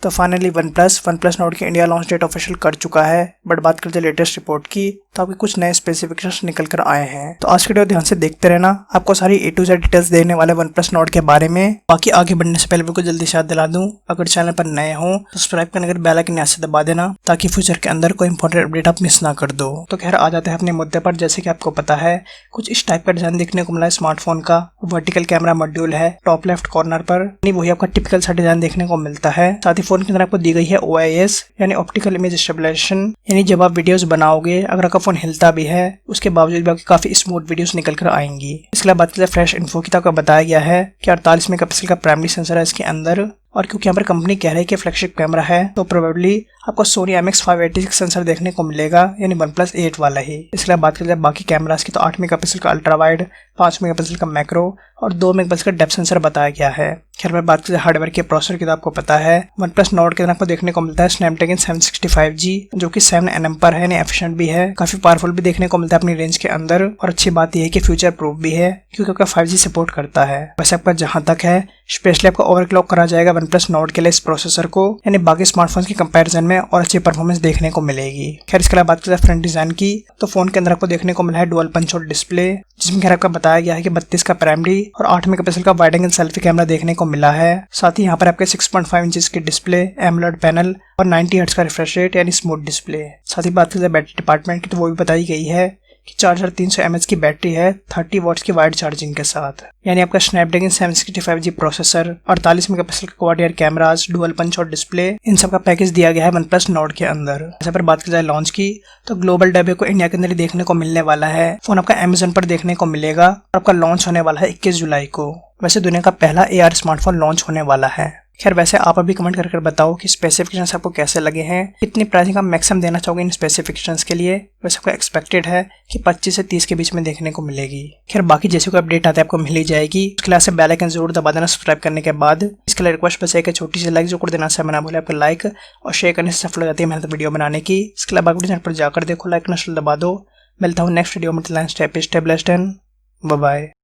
तो finally one plus note की India launch date official कर चुका है। बट बात करते हैं लेटेस्ट रिपोर्ट की, तो आपके कुछ नए स्पेसिफिकेशंस निकल कर आए हैं। तो आज के वीडियो ध्यान से देखते रहना, आपको सारी A to Z डिटेल्स देने वाले वन प्लस नोट के बारे में। बाकी आगे बढ़ने से पहले बिल्कुल जल्दी से याद दिला दूं, अगर चैनल पर नए हो तो सब्सक्राइब करने के बेल आइकन से दबा देना, ताकि फ्यूचर के अंदर कोई इंपॉर्टेंट अपडेट आप मिस ना कर दो। तो खैर आ जाते हैं अपने मुद्दे पर। जैसे कि आपको पता है, कुछ इस टाइप का डिजाइन देखने को मिला है स्मार्टफोन का। वर्टिकल कैमरा मॉड्यूल है टॉप लेफ्ट कॉर्नर पर, वही आपका टिपिकल सा डिजाइन देखने को मिलता है। साथ ही फोन के अंदर आपको दी गई है OIS यानी ऑप्टिकल इमेज स्टेबलाइजेशन, यानी जब आप वीडियोस बनाओगे अगर आपका फोन हिलता भी है उसके बावजूद भी आपकी काफी स्मूथ वीडियोस निकल कर आएंगी। इसके अलावा बात करें फ्रेश इन्फो की, तो आपको बताया गया है कि 48 मेगापिक्सल का प्राइमरी सेंसर है इसके अंदर। और क्योंकि यहाँ पर कंपनी कह रही है कि फ्लैगशिप कैमरा है, तो प्रोबेबली आपको सोनी MX586 सेंसर देखने को मिलेगा, यानी OnePlus 8 वाला ही। इसके अलावा बात करें बाकी कैमरास की, तो 8 मेगापिक्सल का अल्ट्रा वाइड, 5 मेगापिक्सल का मैक्रो और 2 मेगापिक्सल का डेप्थ सेंसर बताया गया है। खैर मैं बात करें हार्डवेयर के प्रोसेसर की, तो आपको पता है OnePlus नोट के अंदर आपको देखने को मिलता है स्नैपड्रैगन 765G, जो कि 7nm पर है, यानी एफिशिएंट भी है, काफी पावरफुल भी देखने को मिलता है अपनी रेंज के अंदर। और अच्छी बात यह है कि फ्यूचर प्रूफ भी है, क्योंकि आपका 5G सपोर्ट करता है। वैसे आपका जहां तक है, स्पेशली आपको ओवरक्लॉक करा जाएगा OnePlus नोट के लिए इस प्रोसेसर को, यानी बाकी स्मार्टफोन्स की कंपैरिजन में और अच्छी परफॉर्मेंस देखने को मिलेगी। खैर इसके अलावा बात करें फ्रंट डिजाइन की, तो फोन के अंदर आपको देखने को मिला है डुअल पंच होल डिस्प्ले, जिसमें खैर आपका बताया गया है कि 32 का प्राइमरी और 8 मेगापिक्सल का वाइड एंगल सेल्फी कैमरा देखने को मिला है। साथ ही यहाँ पर आपके 6.5 इंचेस की डिस्प्ले, एमोलेड पैनल और 90 हर्ट्ज का रिफ्रेश रेट यानी स्मूथ डिस्प्ले। साथ ही बात करें बैटरी डिपार्टमेंट की, तो वो भी बताई गई है कि 4300 mAh की बैटरी है 30 वॉट्स की वाइड चार्जिंग के साथ। यानी आपका स्नैपड्रैगन 765G प्रोसेसर, 48 मेगापिक्सल का quad rear cameras, dual punch और डिस्प्ले, इन सब का पैकेज दिया गया है OnePlus नोट के अंदर। ऐसे पर बात की जाए लॉन्च की, तो ग्लोबल डेब्यू को इंडिया के अंदर ही देखने को मिलने वाला है। फोन आपका Amazon पर देखने को मिलेगा और आपका लॉन्च होने वाला है 21 जुलाई को। वैसे दुनिया का पहला AR स्मार्टफोन लॉन्च होने वाला है। खैर वैसे आप अभी कमेंट करके बताओ कि स्पेसिफिकेशंस आपको कैसे लगे हैं, कितनी प्राइसिंग आप मैक्सिमम देना चाहोगे इन स्पेसिफिकेशंस के लिए। वैसे आपको एक्सपेक्टेड है कि 25 से 30 के बीच में देखने को मिलेगी। खैर बाकी जैसे कोई अपडेट आते हैं आपको मिल ही जाएगी। उसके लिए बेल आइकन जरूर दबा देना सब्सक्राइब करने के बाद। इसके लिए रिक्वेस्ट बस एक छोटी सी लाइक जरूर देना, ना भूले आपका लाइक और शेयर करने से सफल हो जाती है मेहनत वीडियो बनाने की। इसके अलावा चैनल पर जाकर देखो, लाइक नशल दबा दो। मिलता हूँ नेक्स्ट वीडियो में, stay blessed and bye bye.